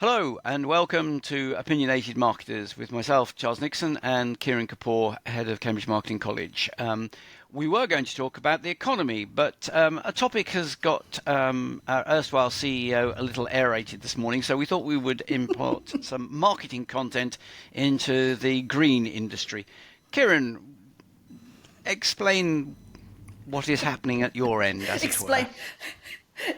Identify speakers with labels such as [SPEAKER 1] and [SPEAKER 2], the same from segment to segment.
[SPEAKER 1] Hello and welcome to Opinionated Marketers with myself, Charles Nixon, and Kieran Kapoor, head of Cambridge Marketing College. We were going to talk about the economy, but a topic has got our erstwhile CEO a little aerated this morning, so we thought we would import some marketing content into the green industry. Kieran, explain what is happening at your end, as it were.
[SPEAKER 2] explain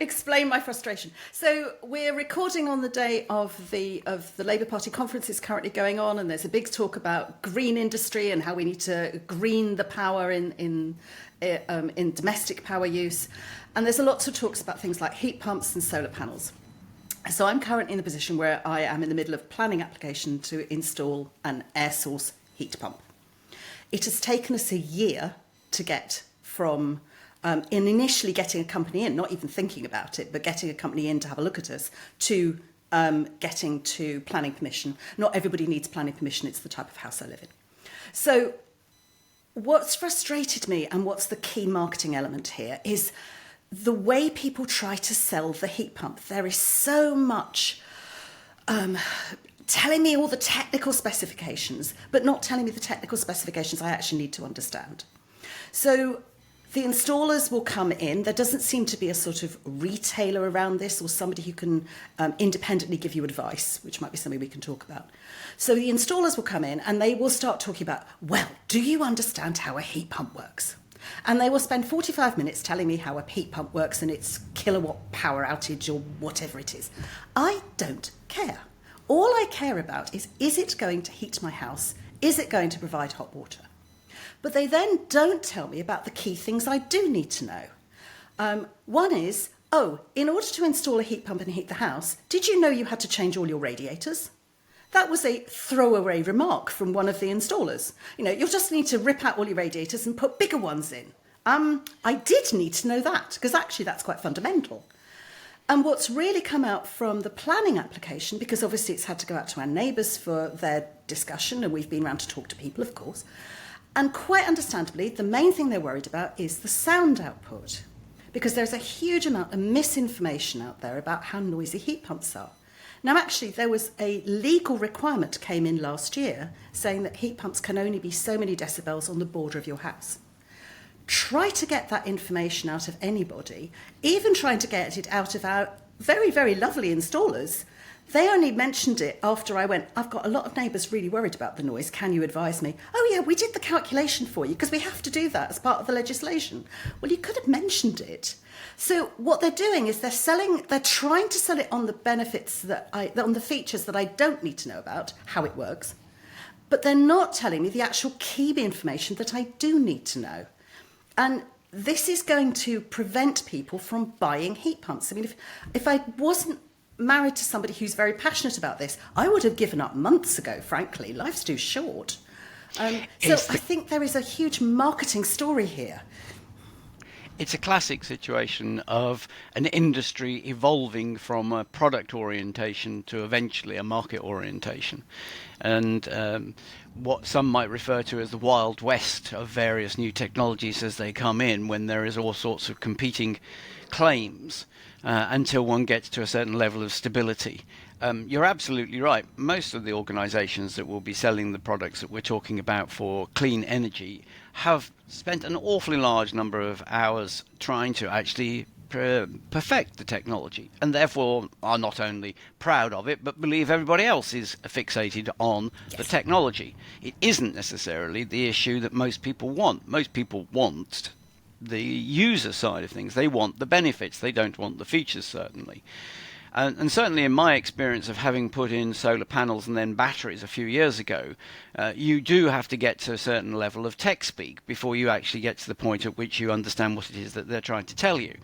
[SPEAKER 2] explain my frustration. So we're recording on the day of the Labour Party conference is currently going on, and there's a big talk about green industry and how we need to green the power in domestic power use, and there's a lots of talks about things like heat pumps and solar panels. So I'm currently in the position where I am in the middle of planning application to install an air source heat pump. It has taken us a year to get from in initially getting a company in, not even thinking about it, but getting a company in to have a look at us, to getting to planning permission. Not everybody needs planning permission, it's the type of house I live in. So what's frustrated me and what's the key marketing element here is the way people try to sell the heat pump. There is so much telling me all the technical specifications, but not telling me the technical specifications I actually need to understand. So the installers will come in. There doesn't seem to be a sort of retailer around this or somebody who can independently give you advice, which might be something we can talk about. So the installers will come in and they will start talking about, well, do you understand how a heat pump works? And they will spend 45 minutes telling me how a heat pump works and its kilowatt power outage or whatever it is. I don't care. All I care about is it going to heat my house? Is it going to provide hot water? But they then don't tell me about the key things I do need to know. One is, in order to install a heat pump and heat the house, did you know you had to change all your radiators? That was a throwaway remark from one of the installers. You know, you'll just need to rip out all your radiators and put bigger ones in. I did need to know that, because actually that's quite fundamental. And what's really come out from the planning application, because obviously it's had to go out to our neighbours for their discussion, and we've been around to talk to people, of course, and quite understandably, the main thing they're worried about is the sound output, because there's a huge amount of misinformation out there about how noisy heat pumps are. Now, actually, there was a legal requirement came in last year saying that heat pumps can only be so many decibels on the border of your house. Try to get that information out of anybody, even trying to get it out of our very, very lovely installers. They only mentioned it after I went, I've got a lot of neighbours really worried about the noise. Can you advise me? Oh, yeah, we did the calculation for you because we have to do that as part of the legislation. Well, you could have mentioned it. So what they're doing is they're trying to sell it on the benefits on the features that I don't need to know about, how it works. But they're not telling me the actual key information that I do need to know. And this is going to prevent people from buying heat pumps. I mean, if I wasn't married to somebody who's very passionate about this, I would have given up months ago, frankly. Life's too short. I think there is a huge marketing story here.
[SPEAKER 1] It's a classic situation of an industry evolving from a product orientation to eventually a market orientation. And what some might refer to as the Wild West of various new technologies as they come in, when there is all sorts of competing claims until one gets to a certain level of stability. You're absolutely right. Most of the organisations that will be selling the products that we're talking about for clean energy have spent an awfully large number of hours trying to actually perfect the technology, and therefore are not only proud of it but believe everybody else is fixated on the technology. It isn't necessarily the issue that most people want. Most people want the user side of things. They want the benefits. They don't want the features, certainly. And certainly in my experience of having put in solar panels and then batteries a few years ago, you do have to get to a certain level of tech speak before you actually get to the point at which you understand what it is that they're trying to tell you.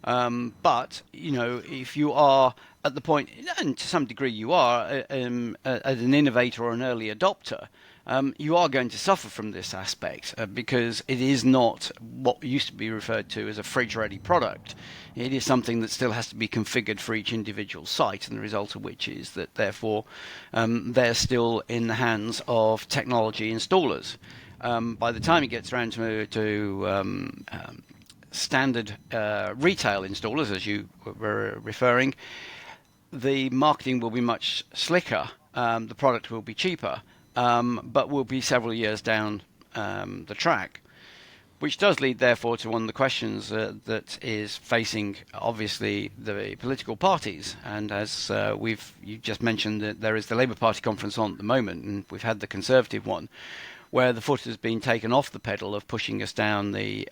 [SPEAKER 1] But, you know, if you are at the point, and to some degree you are, as an innovator or an early adopter, you are going to suffer from this aspect because it is not what used to be referred to as a fridge-ready product. It is something that still has to be configured for each individual site, and the result of which is that, therefore, they're still in the hands of technology installers. By the time it gets around to standard retail installers, as you were referring, the marketing will be much slicker, the product will be cheaper, but will be several years down the track. Which does lead, therefore, to one of the questions that is facing, obviously, the political parties. And as you just mentioned, that there is the Labour Party conference on at the moment, and we've had the Conservative one, where the foot has been taken off the pedal of pushing us down the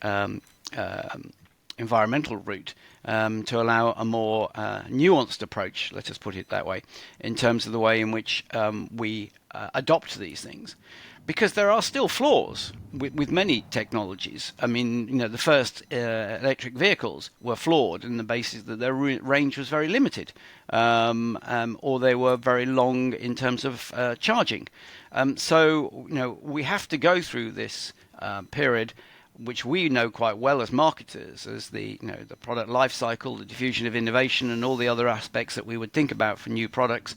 [SPEAKER 1] environmental route to allow a more nuanced approach, let us put it that way, in terms of the way in which we adopt these things. Because there are still flaws with many technologies. I mean, the first electric vehicles were flawed in the basis that their range was very limited, or they were very long in terms of charging. So, we have to go through this period, which we know quite well as marketers, as the product life cycle, the diffusion of innovation, and all the other aspects that we would think about for new products.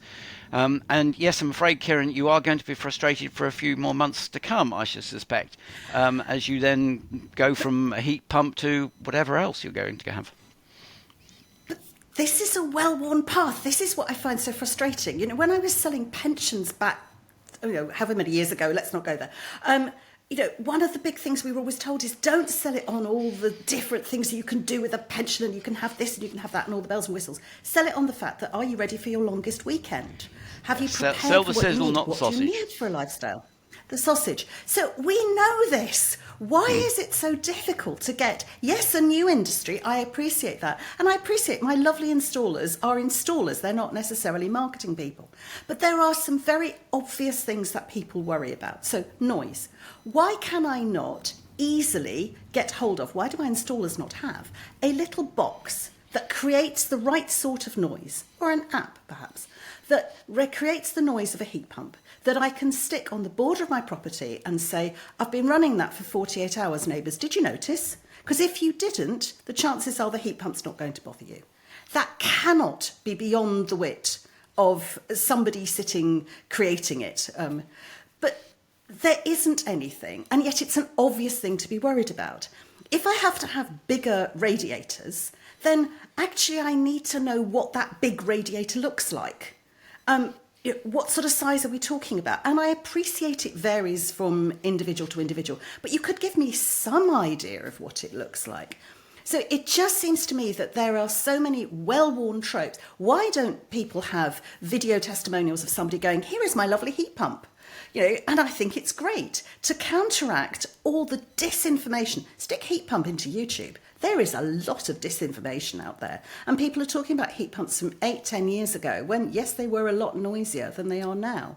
[SPEAKER 1] And yes, I'm afraid, Kieran, you are going to be frustrated for a few more months to come, I should suspect, as you then go from a heat pump to whatever else you're going to have.
[SPEAKER 2] But this is a well-worn path. This is what I find so frustrating. When I was selling pensions back, however many years ago, let's not go there. One of the big things we were always told is don't sell it on all the different things that you can do with a pension, and you can have this and you can have that and all the bells and whistles. Sell it on the fact that, are you ready for your longest weekend? Have you prepared
[SPEAKER 1] sell the
[SPEAKER 2] for what
[SPEAKER 1] sizzle,
[SPEAKER 2] you need?
[SPEAKER 1] not the sausage.
[SPEAKER 2] What do you need for a lifestyle? The sausage. So we know this. Why is it so difficult to get, yes, a new industry? I appreciate that. And I appreciate my lovely installers are installers. They're not necessarily marketing people. But there are some very obvious things that people worry about. So noise. Why can I not easily get hold of, why do my installers not have a little box that creates the right sort of noise, or an app perhaps, that recreates the noise of a heat pump, that I can stick on the border of my property and say, I've been running that for 48 hours, neighbours, did you notice? Because if you didn't, the chances are the heat pump's not going to bother you. That cannot be beyond the wit of somebody sitting creating it. But there isn't anything, and yet it's an obvious thing to be worried about. If I have to have bigger radiators, then actually I need to know what that big radiator looks like. What sort of size are we talking about? And I appreciate it varies from individual to individual, but you could give me some idea of what it looks like. So it just seems to me that there are so many well-worn tropes. Why don't people have video testimonials of somebody going, here is my lovely heat pump? And I think it's great to counteract all the disinformation. Stick heat pump into YouTube. There is a lot of disinformation out there. And people are talking about heat pumps from 8-10 years ago when, yes, they were a lot noisier than they are now.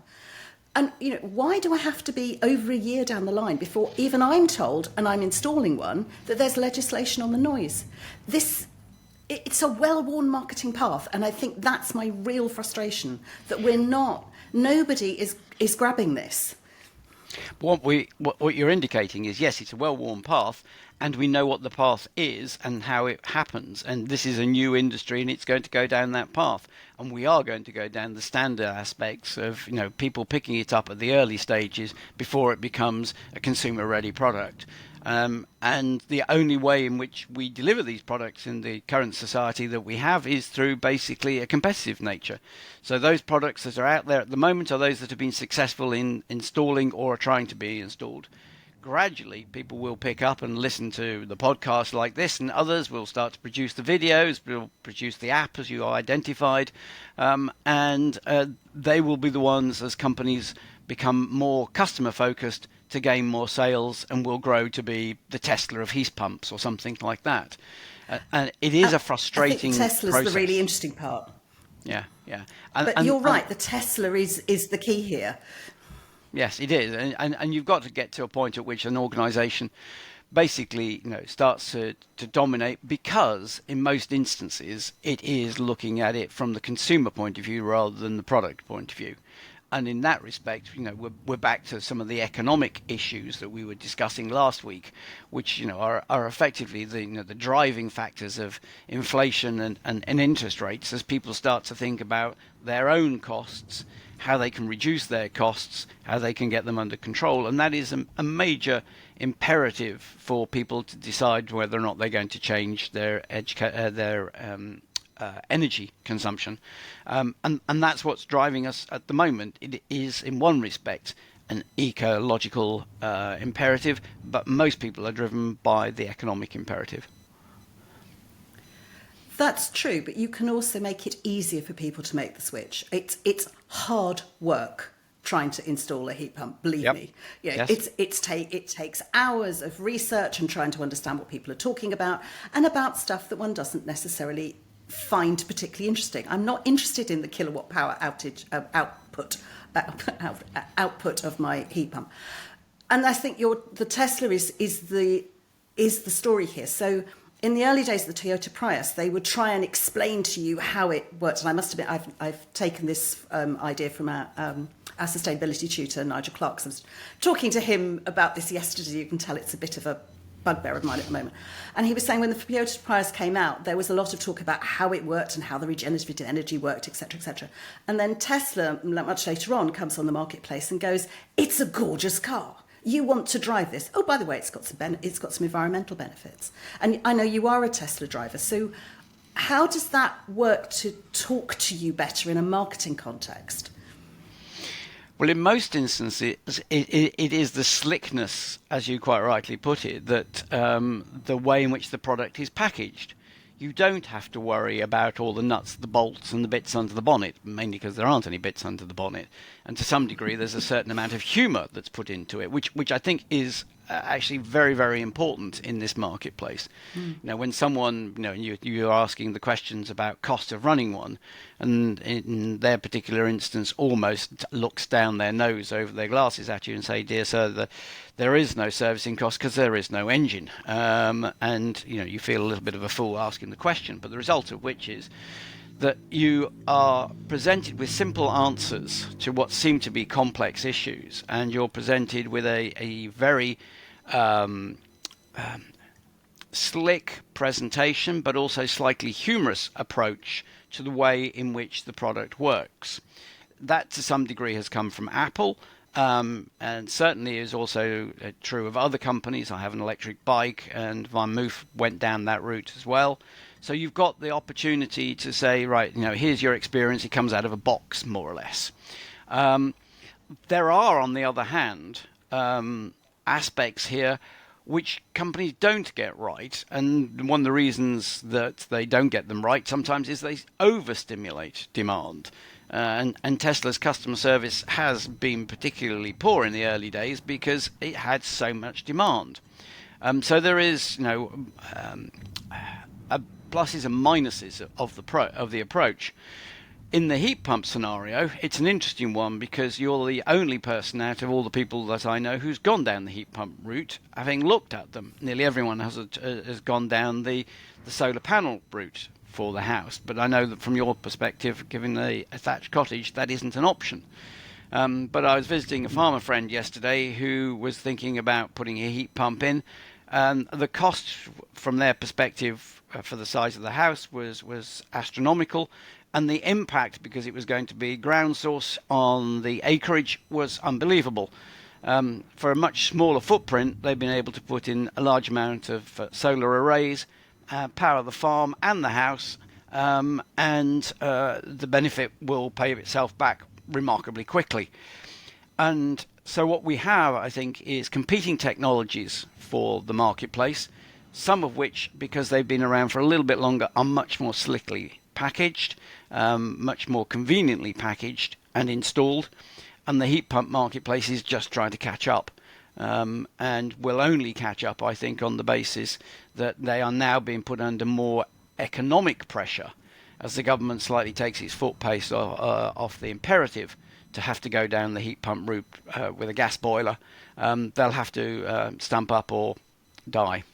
[SPEAKER 2] And, why do I have to be over a year down the line before even I'm told, and I'm installing one, that there's legislation on the noise? It's a well-worn marketing path. And I think that's my real frustration, that nobody is grabbing this.
[SPEAKER 1] What you're indicating is, yes, it's a well-worn path, and we know what the path is and how it happens. And this is a new industry, and it's going to go down that path. And we are going to go down the standard aspects of, people picking it up at the early stages before it becomes a consumer-ready product. And the only way in which we deliver these products in the current society that we have is through basically a competitive nature. So those products that are out there at the moment are those that have been successful in installing or are trying to be installed. Gradually, people will pick up and listen to the podcast like this, and others will start to produce the videos, will produce the app, as you identified, and they will be the ones, as companies become more customer-focused, to gain more sales and will grow to be the Tesla of heat pumps or something like that. And it is a frustrating
[SPEAKER 2] I think Tesla's
[SPEAKER 1] process.
[SPEAKER 2] the really interesting part.
[SPEAKER 1] Yeah.
[SPEAKER 2] But you're right, the Tesla is the key here.
[SPEAKER 1] Yes, it is. And you've got to get to a point at which an organisation basically starts to dominate, because in most instances it is looking at it from the consumer point of view rather than the product point of view. And in that respect, we're back to some of the economic issues that we were discussing last week, which are effectively the driving factors of inflation and interest rates, as people start to think about their own costs, how they can reduce their costs, how they can get them under control. And that is a major imperative for people to decide whether or not they're going to change their energy consumption, and that's what's driving us at the moment. It is, in one respect, an ecological imperative, but most people are driven by the economic imperative.
[SPEAKER 2] That's true, but you can also make it easier for people to make the switch. It's hard work trying to install a heat pump. Believe
[SPEAKER 1] Yep.
[SPEAKER 2] me, you know,
[SPEAKER 1] Yes.
[SPEAKER 2] it takes hours of research and trying to understand what people are talking about and about stuff that one doesn't necessarily find particularly interesting. I'm not interested in the kilowatt power output of my heat pump, and I think the Tesla is the story here. So in the early days of the Toyota Prius, they would try and explain to you how it worked. And I must admit, I've taken this idea from our sustainability tutor, Nigel Clark. I was talking to him about this yesterday. You can tell it's a bit of a bugbear of mine at the moment. And he was saying when the Toyota Prius came out, there was a lot of talk about how it worked and how the regenerative energy worked, etc., etc. And then Tesla, much later on, comes on the marketplace and goes, "It's a gorgeous car. You want to drive this. Oh, by the way, it's got some environmental benefits." And I know you are a Tesla driver, so how does that work to talk to you better in a marketing context?
[SPEAKER 1] Well, in most instances, it is the slickness, as you quite rightly put it, that the way in which the product is packaged. You don't have to worry about all the nuts, the bolts, and the bits under the bonnet, mainly because there aren't any bits under the bonnet. And to some degree, there's a certain amount of humour that's put into it, which I think is actually very, very important in this marketplace. You know, when someone, you're asking the questions about cost of running one, and in their particular instance, almost looks down their nose over their glasses at you and say, "Dear sir, there is no servicing cost because there is no engine," and you feel a little bit of a fool asking the question. But the result of which is that you are presented with simple answers to what seem to be complex issues, and you're presented with a very slick presentation, but also slightly humorous approach to the way in which the product works. That, to some degree, has come from Apple, and certainly is also true of other companies. I have an electric bike, and Van Moof went down that route as well. So you've got the opportunity to say, right, here's your experience. It comes out of a box, more or less. There are, on the other hand, aspects here which companies don't get right, and one of the reasons that they don't get them right sometimes is they overstimulate demand. And Tesla's customer service has been particularly poor in the early days because it had so much demand. So there is, pluses and minuses of the approach. In the heat pump scenario, it's an interesting one because you're the only person out of all the people that I know who's gone down the heat pump route, having looked at them. Nearly everyone has gone down the solar panel route for the house. But I know that from your perspective, given a thatched cottage, that isn't an option. But I was visiting a farmer friend yesterday who was thinking about putting a heat pump in. The cost from their perspective for the size of the house was astronomical. And the impact, because it was going to be ground source on the acreage, was unbelievable. For a much smaller footprint, they've been able to put in a large amount of solar arrays, power the farm and the house, and the benefit will pay itself back remarkably quickly. And so what we have, I think, is competing technologies for the marketplace, some of which, because they've been around for a little bit longer, are much more slickly packaged, much more conveniently packaged and installed, and the heat pump marketplace is just trying to catch up, and will only catch up, I think, on the basis that they are now being put under more economic pressure as the government slightly takes its foot pace off the imperative to have to go down the heat pump route with a gas boiler. They'll have to stump up or die.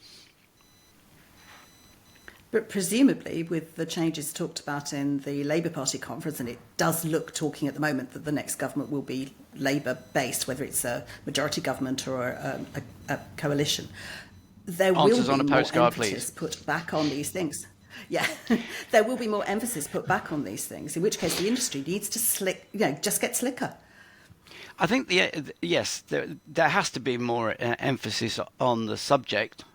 [SPEAKER 2] But presumably, with the changes talked about in the Labour Party conference, and it does look, talking at the moment, that the next government will be Labour-based, whether it's a majority government or a coalition, there
[SPEAKER 1] Answers
[SPEAKER 2] will
[SPEAKER 1] on
[SPEAKER 2] be
[SPEAKER 1] a
[SPEAKER 2] more
[SPEAKER 1] postcard,
[SPEAKER 2] emphasis
[SPEAKER 1] please.
[SPEAKER 2] put back on these things. Yeah, there will be more emphasis put back on these things, in which case the industry needs to just get slicker.
[SPEAKER 1] I think, yes, there has to be more emphasis on the subject.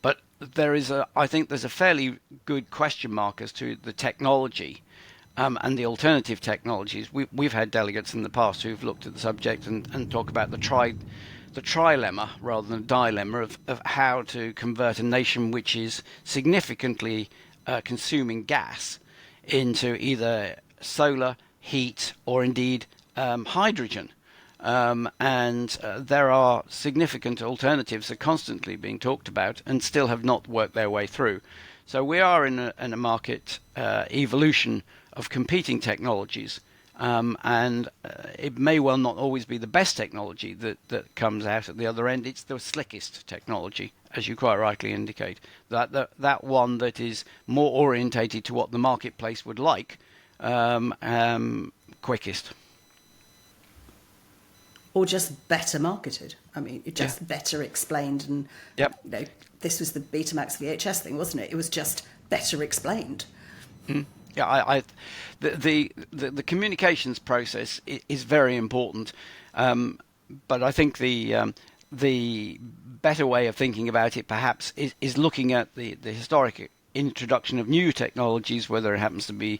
[SPEAKER 1] But I think there's a fairly good question mark as to the technology and the alternative technologies. We've had delegates in the past who've looked at the subject and talk about the trilemma rather than a dilemma of how to convert a nation which is significantly consuming gas into either solar, heat, or indeed hydrogen. And there are significant alternatives that are constantly being talked about and still have not worked their way through. So we are in a market evolution of competing technologies, and it may well not always be the best technology that comes out at the other end. It's the slickest technology, as you quite rightly indicate. That one that is more orientated to what the marketplace would like, quickest.
[SPEAKER 2] Or just better marketed. I mean, just better explained. And
[SPEAKER 1] Yep.
[SPEAKER 2] this was the Betamax VHS thing, wasn't it? It was just better explained.
[SPEAKER 1] Yeah, the communications process is very important, but I think the better way of thinking about it perhaps is looking at the historic introduction of new technologies, whether it happens to be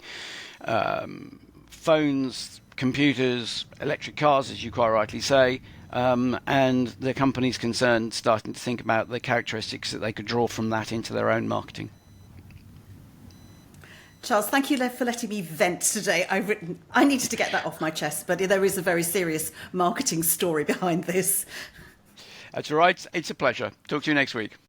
[SPEAKER 1] phones, computers, electric cars, as you quite rightly say, and the companies concerned starting to think about the characteristics that they could draw from that into their own marketing.
[SPEAKER 2] Charles, thank you for letting me vent today. I needed to get that off my chest, but there is a very serious marketing story behind this.
[SPEAKER 1] That's all right. It's a pleasure. Talk to you next week.